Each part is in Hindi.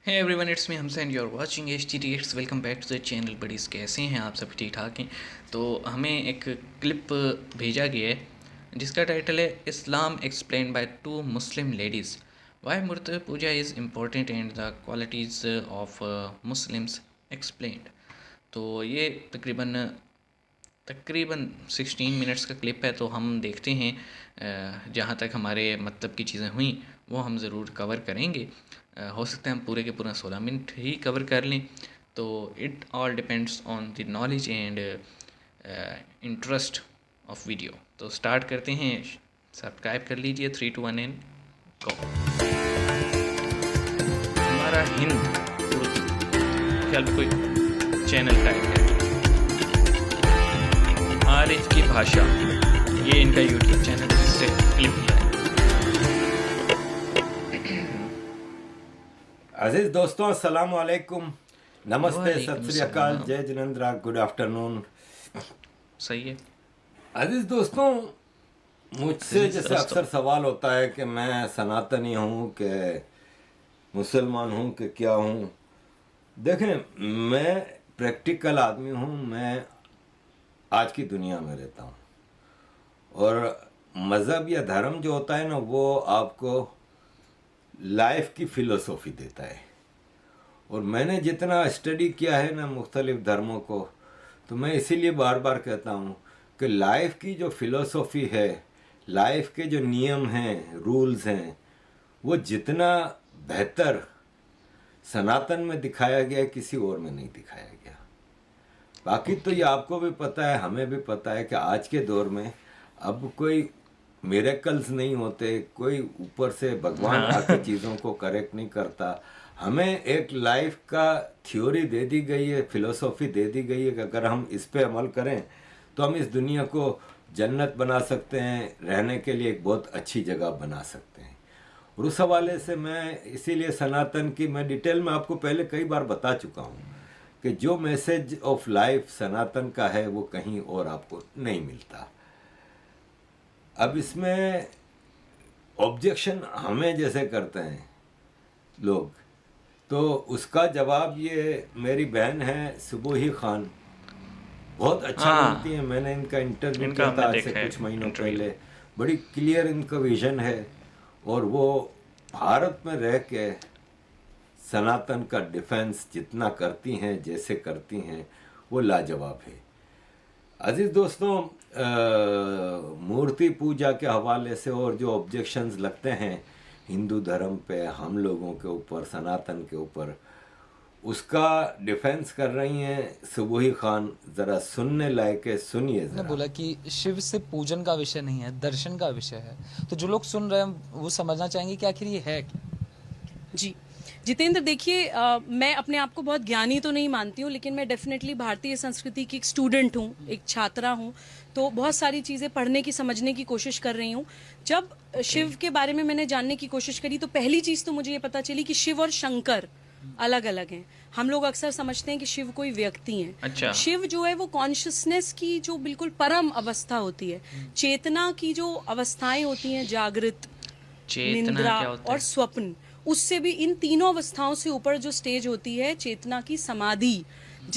हे एवरीवन, इट्स मी हमसे and you are watching HTTX। Welcome back to the channel. Buddies कैसे हैं आप? सब ठीक ठाक हैं? तो हमें एक क्लिप भेजा गया है जिसका टाइटल है Islam explain by to Muslim ladies, why murti puja is important and the qualities of Muslims explained. तो ये तकरीबन 16 मिनट्स का क्लिप है। तो हम देखते हैं जहाँ तक हमारे मतलब की चीज़ें हुई वो हम ज़रूर कवर करेंगे। हो सकता है हम पूरे के पूरा 16 मिनट ही कवर कर लें। तो it all depends on the knowledge and interest of video. तो स्टार्ट करते हैं। सब्सक्राइब कर लीजिए। 3 2 1 एंड गो। हमारा हिंद उर्दू ख्याल में कोई चैनल टाइप है। आरिफ की भाषा, ये इनका यूट्यूब चैनल है जिससे क्लिप किया है। अजीज दोस्तों, अस्सलाम वालेकुम, नमस्ते, वालेकुम सत श्री अकाल, सलाम। जय जिनेंद्रा, गुड आफ्टरनून। सही है। अजीज दोस्तों, मुझसे अजीज जैसे दोस्तों, अक्सर सवाल होता है कि मैं सनातनी हूँ कि मुसलमान हूँ कि क्या हूँ। देखें, मैं प्रैक्टिकल आदमी हूँ। मैं आज की दुनिया में रहता हूँ और मज़हब या धर्म जो होता है ना, वो आपको लाइफ की फ़िलोसॉफ़ी देता है। और मैंने जितना स्टडी किया है ना मुख्तलिफ धर्मों को, तो मैं इसीलिए बार बार कहता हूँ कि लाइफ की जो फ़िलोसॉफ़ी है, लाइफ के जो नियम हैं, रूल्स हैं, वो जितना बेहतर सनातन में दिखाया गया है, किसी और में नहीं दिखाया गया। बाकी तो ये आपको भी पता है, हमें भी पता है कि आज के दौर में अब कोई मिरेकल्स नहीं होते, कोई ऊपर से भगवान आके हाँ। चीज़ों को करेक्ट नहीं करता। हमें एक लाइफ का थ्योरी दे दी गई है, फिलोसॉफी दे दी गई है कि अगर हम इस पे अमल करें तो हम इस दुनिया को जन्नत बना सकते हैं, रहने के लिए एक बहुत अच्छी जगह बना सकते हैं। और उस हवाले से मैं इसीलिए सनातन की मैं डिटेल में आपको पहले कई बार बता चुका हूँ कि जो मैसेज ऑफ लाइफ सनातन का है वो कहीं और आपको नहीं मिलता। अब इसमें ऑब्जेक्शन हमें जैसे करते हैं लोग, तो उसका जवाब ये मेरी बहन है सुबोही खान, बहुत अच्छा बोलती हाँ, हैं। मैंने इनका इंटरव्यू इनका किया था हमने आज से देखा है कुछ महीनों इंटरव्यू। पहले। बड़ी क्लियर इनका विजन है और वो भारत में रह के सनातन का डिफेंस जितना करती हैं, जैसे करती हैं, वो लाजवाब है। अजीज दोस्तों, मूर्ति पूजा के हवाले से और जो ऑब्जेक्शंस लगते हैं हिंदू धर्म पे, हम लोगों के ऊपर, सनातन के ऊपर, उसका डिफेंस कर रही हैं सुबोही खान। ज़रा सुनने लायक है, सुनिए ने ज़रा। बोला कि शिव से पूजन का विषय नहीं है, दर्शन का विषय है। तो जो लोग सुन रहे हैं वो समझना चाहेंगे कि आखिर ये है क्या। जी जितेंद्र, देखिए, मैं अपने आप को बहुत ज्ञानी तो नहीं मानती हूँ, लेकिन मैं डेफिनेटली भारतीय संस्कृति की एक स्टूडेंट हूँ, एक छात्रा हूँ। तो बहुत सारी चीज़ें पढ़ने की, समझने की कोशिश कर रही हूँ। जब शिव के बारे में मैंने जानने की कोशिश करी तो पहली चीज़ तो मुझे ये पता चली कि शिव और शंकर अलग अलग हैं। हम लोग अक्सर समझते हैं कि शिव कोई व्यक्ति हैं। अच्छा। शिव जो है वो कॉन्शियसनेस की जो बिल्कुल परम अवस्था होती है, चेतना की जो अवस्थाएं होती हैं, जागृत, चेतना निंद्रा क्या होता और है? स्वप्न, उससे भी इन तीनों अवस्थाओं से ऊपर जो स्टेज होती है चेतना की, समाधि,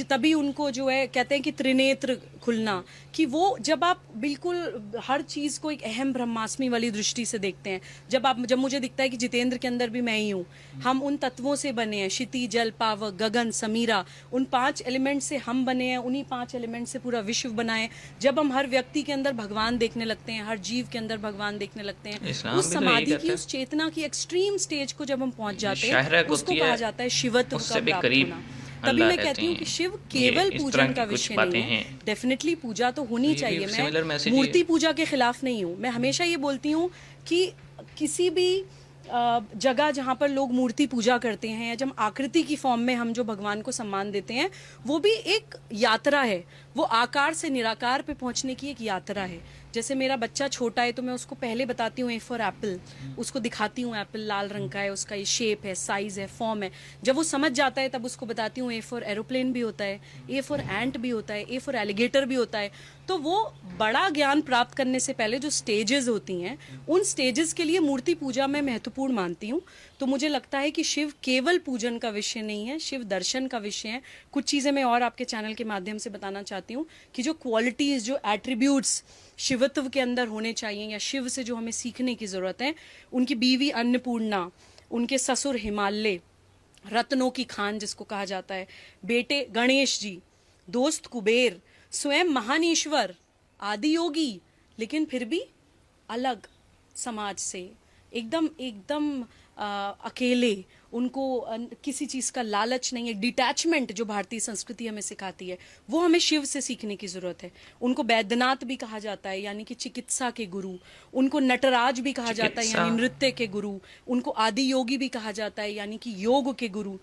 तभी उनको जो है कहते हैं कि त्रिनेत्र खुलना, कि वो जब आप बिल्कुल हर चीज को एक अहम ब्रह्मास्मि वाली दृष्टि से देखते हैं। जब मुझे दिखता है कि जितेंद्र के अंदर भी मैं ही हूँ, हम उन तत्वों से बने हैं, क्षिति, जल, पावक, गगन, समीरा, उन 5 एलिमेंट से हम बने हैं, उन्हीं 5 एलिमेंट से पूरा विश्व बना है। जब हम हर व्यक्ति के अंदर भगवान देखने लगते हैं, हर जीव के अंदर भगवान देखने लगते हैं, इस्लाम उस भी तो यही समाधि कहता की, है। उस चेतना की एक्सट्रीम स्टेज को जब हम पहुंच जाते शाहरग हैं, उसको होती कहा है, जाता है शिवत्व का उससे भी प्राप्त करीब होना। तभी अल्लाह मैं रहते कहती हूँ कि हैं। शिव ये केवल इस तरह पूजन की का कुछ विषय बातें नहीं है। हैं। डेफिनेटली पूजा तो होनी ये भी चाहिए। मैं सिमिलर मैसेज ही है। मूर्ति पूजा के खिलाफ नहीं हूँ। मैं हमेशा ये बोलती हूँ कि किसी भी जगह जहाँ पर लोग मूर्ति पूजा करते हैं या जब आकृति की फॉर्म में हम जो भगवान को सम्मान देते हैं, वो भी एक यात्रा है। वो आकार से निराकार पे पहुंचने की एक यात्रा है। जैसे मेरा बच्चा छोटा है तो मैं उसको पहले बताती हूँ ए फॉर एप्पल, उसको दिखाती हूँ एप्पल लाल रंग का है, उसका ये शेप है, साइज है, फॉर्म है। जब वो समझ जाता है तब उसको बताती हूँ ए फॉर एरोप्लेन भी होता है, ए फॉर एंट भी होता है, ए फॉर एलिगेटर भी होता है। तो वो बड़ा ज्ञान प्राप्त करने से पहले जो स्टेजेस होती हैं, उन स्टेजेस के लिए मूर्ति पूजा मैं महत्वपूर्ण मानती हूँ। तो मुझे लगता है कि शिव केवल पूजन का विषय नहीं है, शिव दर्शन का विषय है। कुछ चीज़ें मैं और आपके चैनल के माध्यम से बताना चाहती हूँ कि जो क्वालिटीज़, जो एट्रीब्यूट्स शिवत्व के अंदर होने चाहिए या शिव से जो हमें सीखने की ज़रूरत है, उनकी बीवी अन्नपूर्णा, उनके ससुर हिमालय, रत्नों की खान जिसको कहा जाता है, बेटे गणेश जी, दोस्त कुबेर, स्वयं महान ईश्वर, आदि योगी, लेकिन फिर भी अलग समाज से, एकदम एकदम अकेले, उनको किसी चीज़ का लालच नहीं है, डिटैचमेंट जो भारतीय संस्कृति हमें सिखाती है, वो हमें शिव से सीखने की ज़रूरत है। उनको वैद्यनाथ भी कहा जाता है, यानी कि चिकित्सा के गुरु, उनको नटराज भी कहा जाता है, यानी नृत्य के गुरु, उनको आदि योगी भी कहा जाता है, यानी कि योग के गुरु।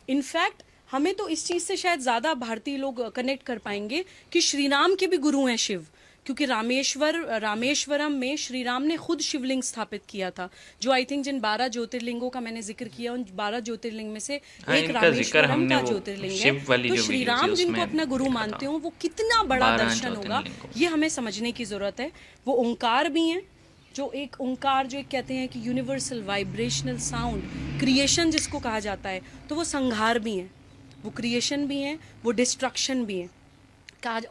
इनफैक्ट हमें तो इस चीज़ से शायद ज़्यादा भारतीय लोग कनेक्ट कर पाएंगे कि श्री राम के भी गुरु हैं शिव, क्योंकि रामेश्वरम में श्री राम ने खुद शिवलिंग स्थापित किया था, जो आई थिंक जिन 12 ज्योतिर्लिंगों का मैंने जिक्र किया, उन 12 ज्योतिर्लिंग में से एक रामेश्वरम का ज्योतिर्लिंग है। तो श्री राम जिनको अपना गुरु मानते हो, वो कितना बड़ा दर्शन होगा, ये हमें समझने की जरूरत है। वो ओंकार भी हैं, जो एक ओंकार, जो एक कहते हैं कि यूनिवर्सल वाइब्रेशनल साउंड, क्रिएशन जिसको कहा जाता है, तो वो संहार भी हैं, वो क्रिएशन भी हैं, वो डिस्ट्रक्शन भी हैं।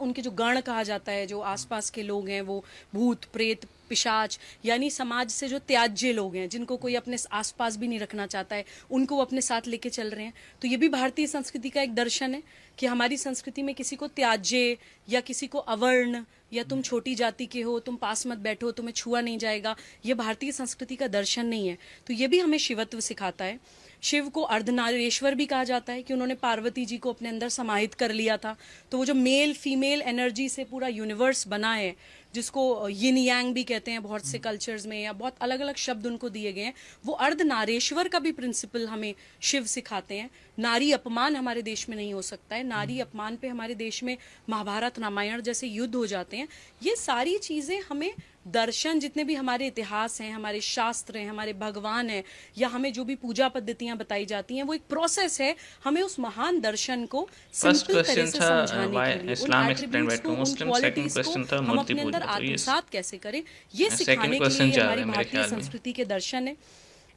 उनके जो गण कहा जाता है, जो आसपास के लोग हैं, वो भूत प्रेत पिशाच, यानी समाज से जो त्याज्य लोग हैं, जिनको कोई अपने आसपास भी नहीं रखना चाहता है, उनको वो अपने साथ लेके चल रहे हैं। तो ये भी भारतीय संस्कृति का एक दर्शन है कि हमारी संस्कृति में किसी को त्याज्य या किसी को अवर्ण या तुम छोटी जाति के हो, तुम पास मत बैठो, तुम्हें छुआ नहीं जाएगा, ये भारतीय संस्कृति का दर्शन नहीं है। तो ये भी हमें शिवत्व सिखाता है। शिव को अर्धनारीश्वर भी कहा जाता है कि उन्होंने पार्वती जी को अपने अंदर समाहित कर लिया था। तो वो जो मेल फीमेल एनर्जी से पूरा यूनिवर्स बना है, जिसको यिन यांग भी कहते हैं बहुत से कल्चर्स में, या बहुत अलग अलग शब्द उनको दिए गए हैं, वो अर्धनारेश्वर का भी प्रिंसिपल हमें शिव सिखाते हैं। नारी अपमान हमारे देश में नहीं हो सकता है, नारी अपमान पे हमारे देश में महाभारत रामायण जैसे युद्ध हो जाते हैं। ये सारी चीज़ें हमें दर्शन, जितने भी हमारे इतिहास हैं, हमारे शास्त्र हैं, हमारे भगवान हैं, या हमें जो भी पूजा पद्धतियां बताई जाती हैं, वो एक प्रोसेस है हमें उस महान दर्शन को सिंपल तरह से समझाने के लिए, उन एट्रीब्यूट्स को, उन क्वालिटीज को हम अपने अंदर आत्मसात कैसे करें, ये सिखाने के लिए हमारी भारतीय संस्कृति के दर्शन है।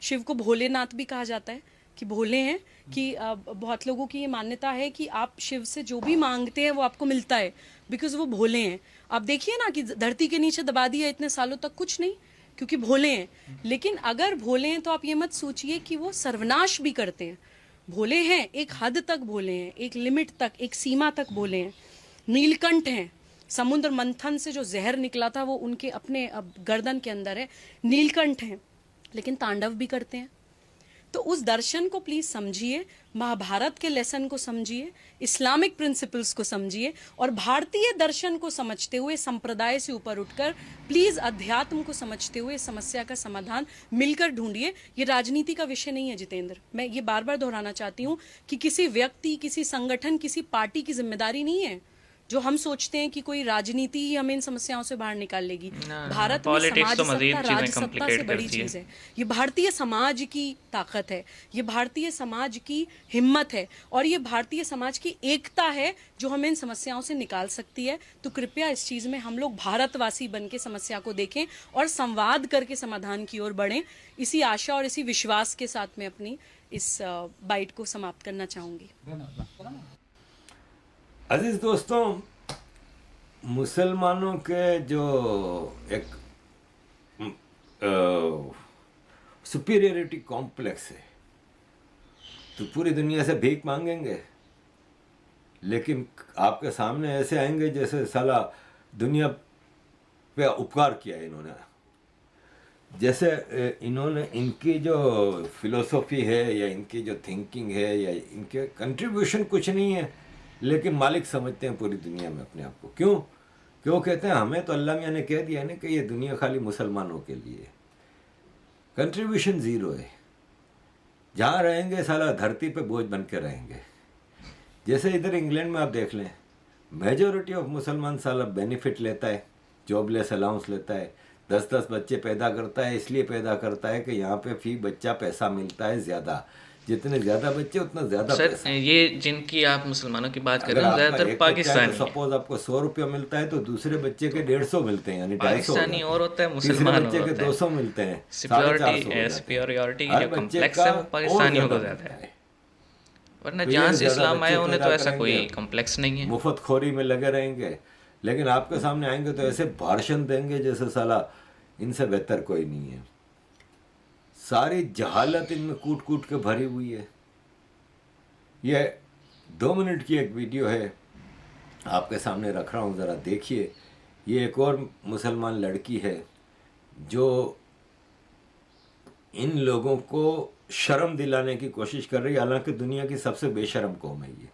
शिव को भोलेनाथ भी कहा जाता है कि भोले हैं, कि बहुत लोगों की ये मान्यता है कि आप शिव से जो भी मांगते हैं वो आपको मिलता है, बिकॉज वो भोले हैं। आप देखिए ना कि धरती के नीचे दबा दिया इतने सालों तक, कुछ नहीं, क्योंकि भोले हैं। लेकिन अगर भोले हैं तो आप ये मत सोचिए कि वो सर्वनाश भी करते हैं। भोले हैं, एक हद तक भोले हैं, एक लिमिट तक, एक सीमा तक भोले हैं। नीलकंठ हैं, समुद्र मंथन से जो जहर निकला था वो उनके अपने गर्दन के अंदर है। नीलकंठ हैं, लेकिन तांडव भी करते हैं। तो उस दर्शन को प्लीज समझिए, महाभारत के लेसन को समझिए, इस्लामिक प्रिंसिपल्स को समझिए, और भारतीय दर्शन को समझते हुए, संप्रदाय से ऊपर उठकर प्लीज अध्यात्म को समझते हुए समस्या का समाधान मिलकर ढूंढिए। ये राजनीति का विषय नहीं है जितेंद्र, मैं ये बार बार दोहराना चाहती हूँ कि किसी व्यक्ति, किसी संगठन, किसी पार्टी की जिम्मेदारी नहीं है जो हम सोचते हैं कि कोई राजनीति ही हमें इन समस्याओं से बाहर निकाल लेगी। भारत में समाज सत्ता राजसत्ता से बड़ी चीज है। ये भारतीय समाज की ताकत है, ये भारतीय समाज की हिम्मत है, और ये भारतीय समाज की एकता है जो हमें इन समस्याओं से निकाल सकती है। तो कृपया इस चीज में हम लोग भारतवासी बन के समस्या को देखें और संवाद करके समाधान की ओर बढ़ें। इसी आशा और इसी विश्वास के साथ मैं अपनी इस बाइट को समाप्त करना चाहूंगी। अजीज दोस्तों, मुसलमानों के जो एक सुपीरियरिटी कॉम्प्लेक्स है, तो पूरी दुनिया से भीख मांगेंगे, लेकिन आपके सामने ऐसे आएंगे जैसे साला दुनिया पे उपकार किया इन्होंने। जैसे इन्होंने, इनकी जो फिलोसफी है या इनकी जो थिंकिंग है या इनके कंट्रीब्यूशन कुछ नहीं है, लेकिन मालिक समझते हैं पूरी दुनिया में अपने आप को। क्यों कहते हैं? हमें तो अल्लाह मियाँ ने कह दिया ना कि ये दुनिया खाली मुसलमानों के लिए, कंट्रीब्यूशन ज़ीरो है। जहाँ रहेंगे साला धरती पे बोझ बन के रहेंगे। जैसे इधर इंग्लैंड में आप देख लें, मेजॉरिटी ऑफ मुसलमान साला बेनिफिट लेता है, जॉबलेस अलाउंस लेता है, 10-10 बच्चे पैदा करता है, इसलिए पैदा करता है कि यहाँ पे फी बच्चा पैसा मिलता है ज़्यादा। जितने ज़्यादा बच्चे उतना ज़्यादा सर पैसा। ये जिनकी आप मुसलमानों की बात कर अगर रहे हैं आपका ज़्यादातर एक बच्चा है तो पाकिस्तानी है। सपोज आपको 100 रुपया मिलता है, तो दूसरे बच्चे के 150 मिलते हैं, यानी 250 हो पाकिस्तानी जाते और हैं। होता है, तीसरे मुसलमान और बच्चे के होता है। 200 मिलते हैं, सिक्योरिटी 450 हो जाते हैं। सुपियोरिटी की हर जो बच्चे कम्प्लेक्स का है वो और पाकिस्तानियों ज़्यादा को ज़्यादा मिलता है, है। वरना तो जहाँ ये से ज़्यादा इस्लाम बच्चे आया उन्हें पैदा तो ऐसा करेंगे, कोई कम्प्लेक्स नहीं है। मुफ्तखोरी में लगे रहेंगे, लेकिन आपके सामने आएंगे तो ऐसे भाषण देंगे जैसे साला इनसे बेहतर कोई नहीं है। सारी जहालत इनमें कूट कूट के भरी हुई है। ये 2 मिनट की एक वीडियो है, आपके सामने रख रहा हूँ, ज़रा देखिए। ये एक और मुसलमान लड़की है जो इन लोगों को शर्म दिलाने की कोशिश कर रही है, हालांकि दुनिया की सबसे बेशर्म कौम है ये,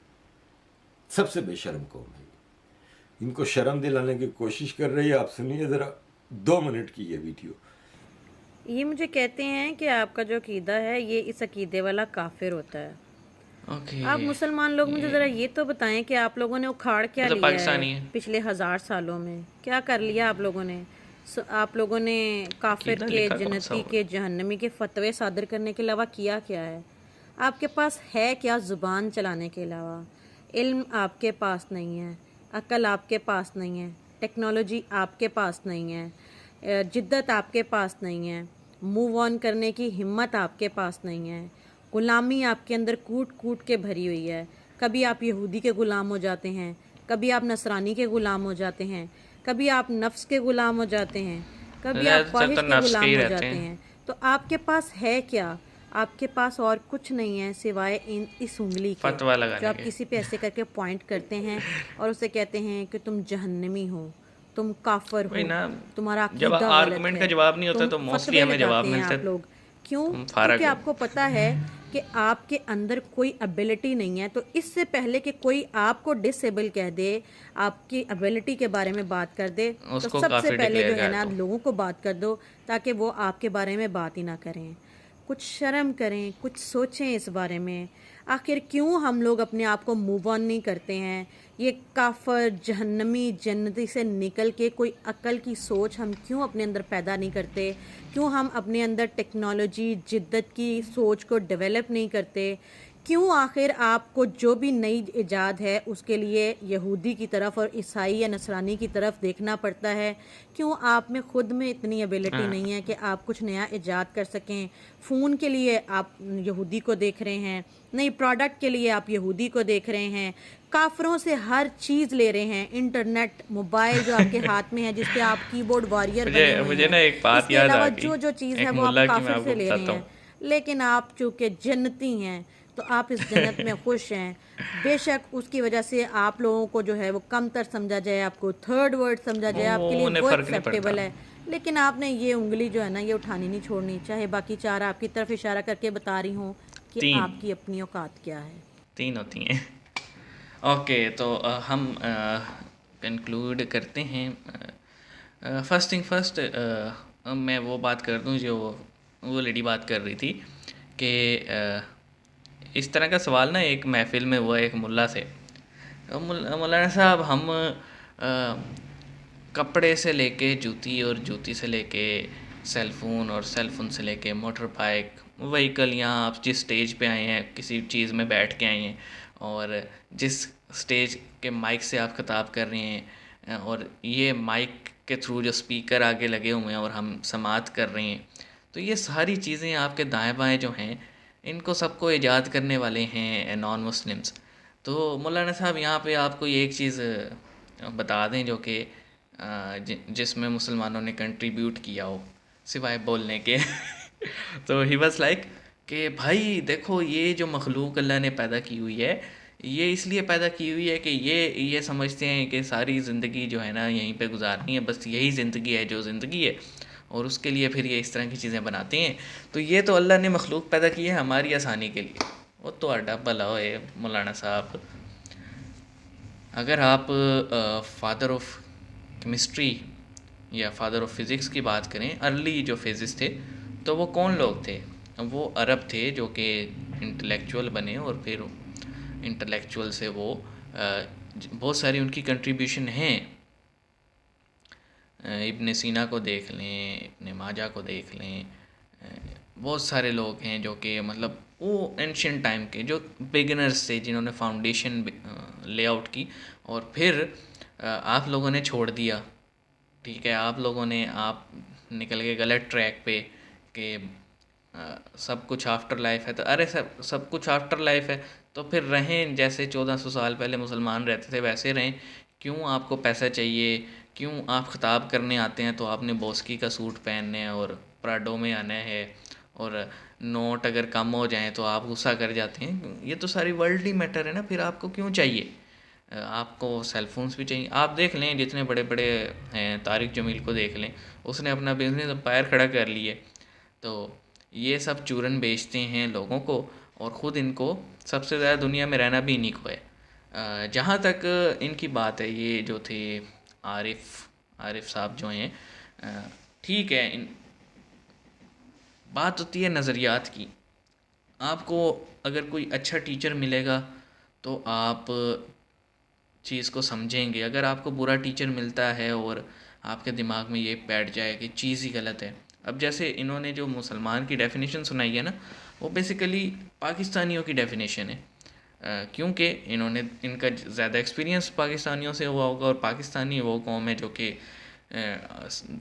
सबसे बेशर्म कौम है ये। इनको शर्म दिलाने की कोशिश कर रही है। आप सुनिए ज़रा 2 मिनट की ये वीडियो। ये मुझे कहते हैं कि आपका जो अकीदा है ये इस अकीदे वाला काफिर होता है। ओके, आप मुसलमान लोग मुझे ज़रा ये तो बताएं कि आप लोगों ने उखाड़ क्या ये तो लिया पाकिस्तानी है है। पिछले 1000 सालों में, क्या कर लिया आप लोगों ने? आप लोगों ने काफिर अकीदा के, लिखा कौन सा जन्नती होगा? के, जहन्नमी के फतवे सादर करने के अलावा किया क्या है? आपके पास है क्या ज़ुबान चलाने के अलावा? इल्म आपके पास नहीं है, अक्ल आपके पास नहीं है, टेक्नोलॉजी आपके पास नहीं है, जिद्दत आपके पास नहीं है, मूव ऑन करने की हिम्मत आपके पास नहीं है, गुलामी आपके अंदर कूट कूट के भरी हुई है। कभी आप यहूदी के ग़ुलाम हो जाते हैं, कभी आप नसरानी के ग़ुलाम हो जाते हैं, कभी आप नफ्स के ग़ुलाम हो जाते हैं, कभी आप ज़्यादातर ख्वाहिश तो के नफ्स के ग़ुलाम ही हो रहते जाते हैं। हैं। तो आपके पास है क्या? आपके पास और कुछ नहीं है सिवाय इस उंगली के, फतवा जो लगाने आप के। किसी पे ऐसे करके पॉइंट करते हैं और उसे कहते हैं कि तुम जहन्नमी हो, तुम काफर वही हो, ना, तुम्हारा जब अकीदा गलत आर्गुमेंट का है, जवाब नहीं होता तुम तो मोस्टली फतवे हमें जवाब लगाते हैं मिलता आप है लोग। क्यों? तुम फारग क्योंकि हो। आपको पता है कि आपके अंदर कोई एबिलिटी नहीं है। तो इससे पहले कि कोई आपको डिसेबल कह दे, आपकी एबिलिटी के बारे में बात कर दे, तो उसको सबसे काफिर पहले डिक्लेयर जो है कर ना दो। लोगों को बात कर दो, ताकि वो आपके बारे में बात ही ना करें। कुछ शर्म करें, कुछ सोचें इस बारे में। आखिर क्यों हम लोग अपने आप को मूव ऑन नहीं करते हैं? ये काफर, जहन्नमी, जन्नती से निकल के कोई अक्ल की सोच हम क्यों अपने अंदर पैदा नहीं करते? क्यों हम अपने अंदर टेक्नोलॉजी, जिद्दत की सोच को डेवलप नहीं करते? क्यों आखिर आपको जो भी नई इजाद है उसके लिए यहूदी की तरफ और ईसाई या नसरानी की तरफ देखना पड़ता है? क्यों आप में खुद में इतनी एबिलिटी नहीं है कि आप कुछ नया इजाद कर सकें? फ़ोन के लिए आप यहूदी को देख रहे हैं, नई प्रोडक्ट के लिए आप यहूदी को देख रहे हैं, काफरों से हर चीज़ ले रहे हैं, इंटरनेट, मोबाइल जो आपके हाथ में है जिस पे आप कीबोर्ड वॉरियर बने मुझे हुए मुझे ना हैं, एक बात इसके याद आ अलावा गई, जो जो चीज़ एक है वो आप मुल्ला की मैं काफिर आपको से ले रहे बताता हैं। हूँ। लेकिन आप चूँकि जन्नती हैं तो आप इस जन्नत में खुश हैं। बेशक उसकी वजह से आप लोगों को जो है वो कमतर समझा जाए, आपको थर्ड वर्ड समझा जाए, आपके लिए उन्हें वो फ़र्क नहीं एक्सेप्टेबल पड़ता। है। लेकिन आपने ये उंगली जो है ना ये उठानी नहीं छोड़नी, चाहे बाकी चार आपकी तरफ इशारा करके बता रही हूँ कि 3 आपकी अपनी औकात क्या है। 3 होती हैं। ओके, तो हम कंक्लूड करते हैं। फर्स्ट थिंग फर्स्ट, मैं वो बात कर दूं जो वो लेडी बात कर रही थी कि इस तरह का सवाल ना एक महफिल में हुआ एक मुल्ला से। मौलाना साहब, हम कपड़े से लेके जूती और जूती से लेके सेलफोन और सेलफोन से लेके मोटर बाइक व्हीकल, यहाँ आप जिस स्टेज पे आए हैं, किसी चीज़ में बैठ के आए हैं और जिस स्टेज के माइक से आप खिताब कर रहे हैं और ये माइक के थ्रू जो स्पीकर आगे लगे हुए हैं और हम समात कर रहे हैं, तो ये सारी चीज़ें आपके दाएं बाएं जो हैं इनको सबको ईजाद करने वाले हैं नॉन मुस्लिम्स। तो मौलाना साहब, यहाँ पे आपको ये एक चीज़ बता दें जो कि जिसमें मुसलमानों ने कंट्रीब्यूट किया हो सिवाय बोलने के। तो ही वाज लाइक कि भाई देखो, ये जो मखलूक अल्लाह ने पैदा की हुई है, ये इसलिए पैदा की हुई है कि ये समझते हैं कि सारी ज़िंदगी जो है ना यहीं पे गुजारनी है, बस यही ज़िंदगी है जो ज़िंदगी है, और उसके लिए फिर ये इस तरह की चीज़ें बनाते हैं। तो ये तो अल्लाह ने मखलूक पैदा की है हमारी आसानी के लिए। वो तो अड्डा भला होए मौलाना साहब। अगर आप फादर ऑफ केमिस्ट्री या फादर ऑफ फिज़िक्स की बात करें, अर्ली जो फिज़िक्स थे, तो वो कौन लोग थे? वो अरब थे जो कि इंटेलेक्चुअल बने और फिर इंटेलेक्चुअल से वो बहुत सारी उनकी कंट्रीब्यूशन हैं। इब्न सीना को देख लें, इब्न माजा को देख लें, बहुत सारे लोग हैं जो कि मतलब वो एंशियंट टाइम के जो बिगिनर्स थे, जिन्होंने फाउंडेशन लेआउट की और फिर आप लोगों ने छोड़ दिया। ठीक है, आप लोगों ने आप निकल गए गलत ट्रैक पे कि सब कुछ आफ्टर लाइफ है। तो अरे सब सब कुछ आफ्टर लाइफ है तो फिर रहें जैसे 1400 साल पहले मुसलमान रहते थे वैसे रहें। क्यों आपको पैसा चाहिए? क्यों आप खिताब करने आते हैं तो आपने बोस्की का सूट पहनने हैं और प्राडो में आना है, और नोट अगर कम हो जाएं तो आप गुस्सा कर जाते हैं? ये तो सारी वर्ल्डली मैटर है ना, फिर आपको क्यों चाहिए? आपको सेल फोन्स भी चाहिए। आप देख लें जितने बड़े बड़े हैं, तारिक जमील को देख लें, उसने अपना बिजनेस एम्पायर खड़ा कर लिए। तो ये सब चूरन बेचते हैं लोगों को और ख़ुद इनको सबसे ज़्यादा दुनिया में रहना भी इन्हीं को है। जहाँ तक इनकी बात है, ये जो थे आरिफ साहब जो हैं, ठीक है, बात होती है नज़रियात की। आपको अगर कोई अच्छा टीचर मिलेगा तो आप चीज़ को समझेंगे। अगर आपको बुरा टीचर मिलता है और आपके दिमाग में ये बैठ जाए कि चीज़ ही गलत है। अब जैसे इन्होंने जो मुसलमान की डेफिनेशन सुनाई है ना, वो बेसिकली पाकिस्तानियों की डेफिनेशन है। क्योंकि इनका ज़्यादा एक्सपीरियंस पाकिस्तानियों से हुआ होगा, और पाकिस्तानी वो कौम है जो कि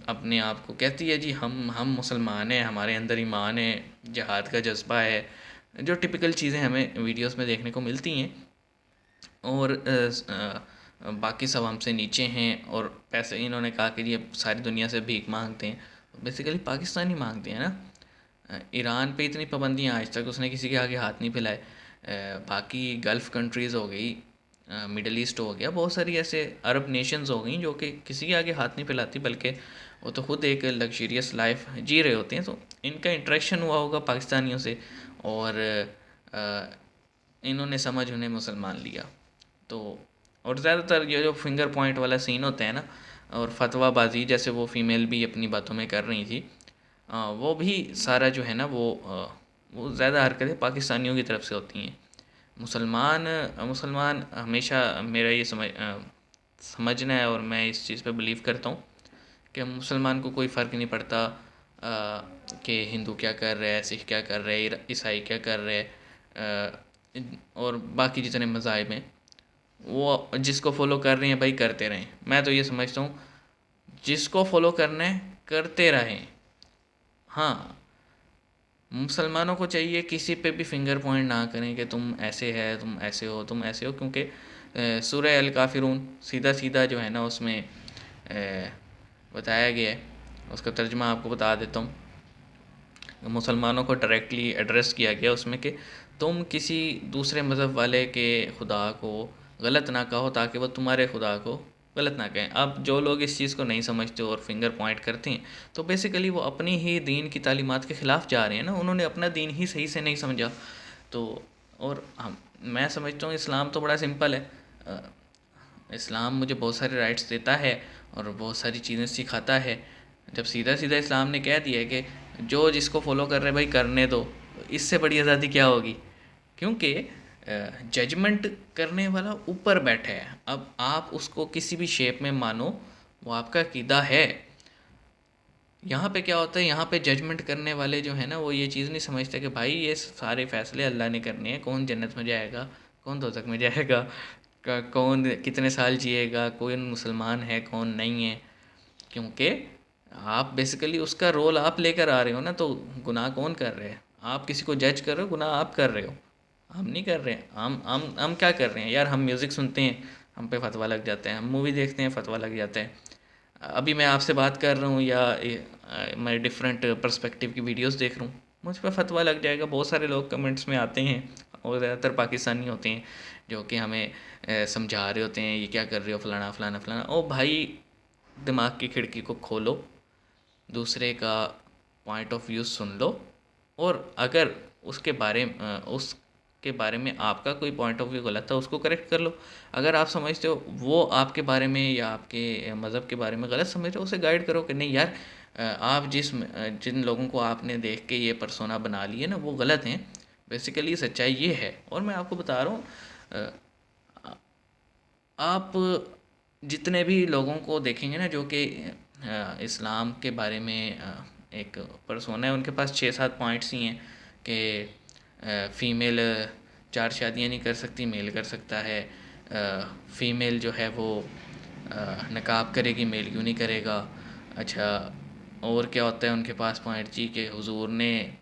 अपने आप को कहती है जी हम मुसलमान हैं, हमारे अंदर ईमान है, जिहाद का जज्बा है, जो टिपिकल चीज़ें हमें वीडियोस में देखने को मिलती हैं। और बाकी सब हमसे नीचे हैं और पैसे इन्होंने कहा कि ये सारी दुनिया से भीख मांगते हैं। बेसिकली पाकिस्तानी मांगते हैं ना। ईरान पे इतनी पाबंदियाँ, आज तक उसने किसी के आगे हाथ नहीं फैलाए। बाकी गल्फ़ कंट्रीज़ हो गई, मिडल ईस्ट हो गया, बहुत सारी ऐसे अरब नेशंस हो गई जो कि किसी के आगे हाथ नहीं फैलाती, बल्कि वो तो ख़ुद एक लग्जरियस लाइफ जी रहे होते हैं। तो इनका इंटरेक्शन हुआ होगा पाकिस्तानियों से और इन्होंने समझ उन्हें मुसलमान लिया। तो और ज़्यादातर ये जो फिंगर पॉइंट वाला सीन होता है ना, और फतवाबाजी, जैसे वो फ़ीमेल भी अपनी बातों में कर रही थी, वो भी सारा जो है ना वो ज़्यादा हरकतें पाकिस्तानियों की तरफ से होती हैं। मुसलमान हमेशा मेरा ये समझना है और मैं इस चीज़ पे बिलीव करता हूँ कि मुसलमान को कोई फ़र्क नहीं पड़ता कि हिंदू क्या कर रहे हैं, सिख क्या कर रहे हैं, ईसाई क्या कर रहे हैं, और बाकी जितने मज़ाहिब हैं वो जिसको फॉलो कर रहे हैं भाई करते रहें। मैं तो ये समझता हूँ जिसको फॉलो करना है करते रहें। हाँ, मुसलमानों को चाहिए किसी पे भी फिंगर पॉइंट ना करें कि तुम ऐसे है, तुम ऐसे हो, तुम ऐसे हो, क्योंकि सूरह अल काफिरून सीधा सीधा जो है ना उसमें बताया गया है। उसका तर्जुमा आपको बता देता हूँ। मुसलमानों को डायरेक्टली एड्रेस किया गया उसमें कि तुम किसी दूसरे मज़हब वाले के खुदा को गलत ना कहो ताकि वो तुम्हारे खुदा को गलत ना कहें। अब जो लोग इस चीज़ को नहीं समझते और फिंगर पॉइंट करते हैं तो बेसिकली वो अपनी ही दीन की तालीमात के ख़िलाफ़ जा रहे हैं ना। उन्होंने अपना दीन ही सही से नहीं समझा। तो और मैं समझता हूँ इस्लाम तो बड़ा सिंपल है। इस्लाम मुझे बहुत सारे राइट्स देता है और बहुत सारी चीज़ें सिखाता है। जब सीधा सीधा इस्लाम ने कह दिया है कि जो जिसको फॉलो कर रहे भाई करने दो, इससे बड़ी आज़ादी क्या होगी? क्योंकि जजमेंट करने वाला ऊपर बैठा है। अब आप उसको किसी भी शेप में मानो, वो आपका अक़ीदा है। यहाँ पे क्या होता है, यहाँ पे जजमेंट करने वाले जो है ना वो ये चीज़ नहीं समझते कि भाई ये सारे फ़ैसले अल्लाह ने करने हैं। कौन जन्नत में जाएगा, कौन दोज़ख में जाएगा, कौन कितने साल जिएगा, कौन मुसलमान है कौन नहीं है। क्योंकि आप बेसिकली उसका रोल आप लेकर आ रहे हो ना। तो गुनाह कौन कर रहे हैं? आप किसी को जज कर रहे हो, गुनाह आप कर रहे हो, हम नहीं कर रहे हैं। हम क्या कर रहे हैं यार? हम म्यूज़िक सुनते हैं, हम पे फतवा लग जाते हैं। हम मूवी देखते हैं, फतवा लग जाते हैं। अभी मैं आपसे बात कर रहा हूँ या मैं डिफरेंट पर्सपेक्टिव की वीडियोस देख रहा हूँ, मुझ पर फतवा लग जाएगा। बहुत सारे लोग कमेंट्स में आते हैं और ज़्यादातर पाकिस्तानी होते हैं जो कि हमें समझा रहे होते हैं ये क्या कर रहे हो, फलाना फलाना फलाना। ओ भाई, दिमाग की खिड़की को खोलो, दूसरे का पॉइंट ऑफ व्यू सुन लो, और अगर उसके बारे में आपका कोई पॉइंट ऑफ व्यू गलत था उसको करेक्ट कर लो। अगर आप समझते हो वो आपके बारे में या आपके मज़हब के बारे में गलत समझ रहे हो, उसे गाइड करो कि नहीं यार, आप जिन लोगों को आपने देख के ये पर्सोना बना ली है ना वो गलत हैं। बेसिकली सच्चाई ये है। और मैं आपको बता रहा हूँ, आप जितने भी लोगों को देखेंगे ना जो कि इस्लाम के बारे में एक पर्सोना है, उनके पास 6-7 पॉइंट्स ही हैं कि फ़ीमेल 4 शादियाँ नहीं कर सकती, मेल कर सकता है। फ़ीमेल जो है वो नकाब करेगी, मेल क्यों नहीं करेगा। अच्छा, और क्या होता है उनके पास पॉइंट जी कि हुजूर ने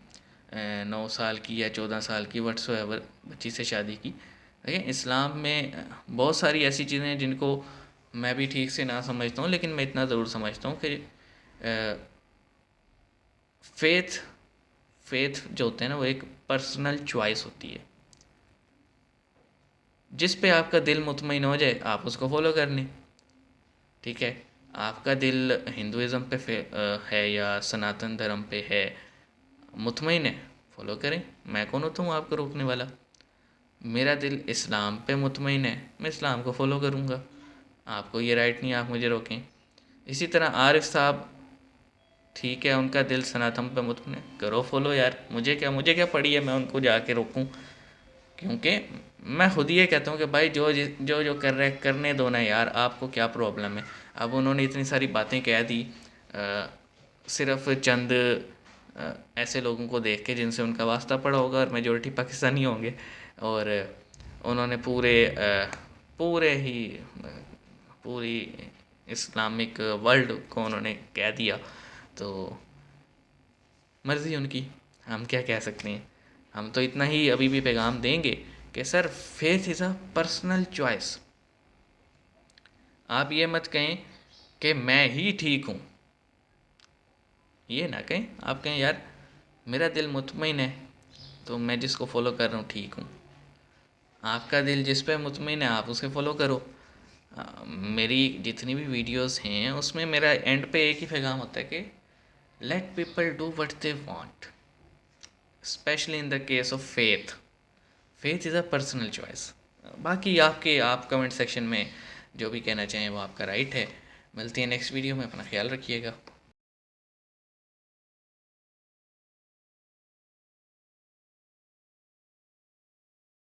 9 साल की या 14 साल की व्हाट्सएवर बच्ची से शादी की। देखिए, इस्लाम में बहुत सारी ऐसी चीज़ें हैं जिनको मैं भी ठीक से ना समझता हूँ, लेकिन मैं इतना ज़रूर समझता हूँ कि फेथ जो होते हैं ना, वो एक पर्सनल चॉइस होती है। जिस पे आपका दिल मुतमईन हो जाए आप उसको फॉलो कर लें, ठीक है। आपका दिल हिंदुज़म पे है या सनातन धर्म पे है, मुतमईन है, फॉलो करें। मैं कौन होता हूँ आपको रोकने वाला। मेरा दिल इस्लाम पे मुतमईन है, मैं इस्लाम को फॉलो करूँगा। आपको ये राइट नहीं आप मुझे रोकें। इसी तरह आरिफ साहब, ठीक है, उनका दिल सनातन पे मुतमईन है, करो फॉलो यार। मुझे क्या पड़ी है मैं उनको जाके रोकूं। क्योंकि मैं खुद ये कहता हूँ कि भाई जो कर रहे करने दो ना यार, आपको क्या प्रॉब्लम है। अब उन्होंने इतनी सारी बातें कह दी सिर्फ चंद ऐसे लोगों को देख के जिनसे उनका वास्ता पड़ा होगा, और मेजॉरिटी पाकिस्तानी होंगे, और उन्होंने पूरी इस्लामिक वर्ल्ड को उन्होंने कह दिया। तो मर्ज़ी उनकी, हम क्या कह सकते हैं। हम तो इतना ही अभी भी पैगाम देंगे कि sir, faith is a personal choice. आप ये मत कहें कि मैं ही ठीक हूँ, ये ना कहें। आप कहें यार मेरा दिल मुतमईन है तो मैं जिसको फॉलो कर रहा हूँ ठीक हूँ। आपका दिल जिस पे मुतमईन है आप उसे फॉलो करो। मेरी जितनी भी वीडियोस हैं उसमें मेरा एंड पे एक ही पैगाम होता है कि let people do what they want, specially in the case of faith is a personal choice. बाकी आप कमेंट सेक्शन में जो भी कहना चाहें वो आपका राइट है। मिलती है नेक्स्ट वीडियो में, अपना ख्याल रखिएगा।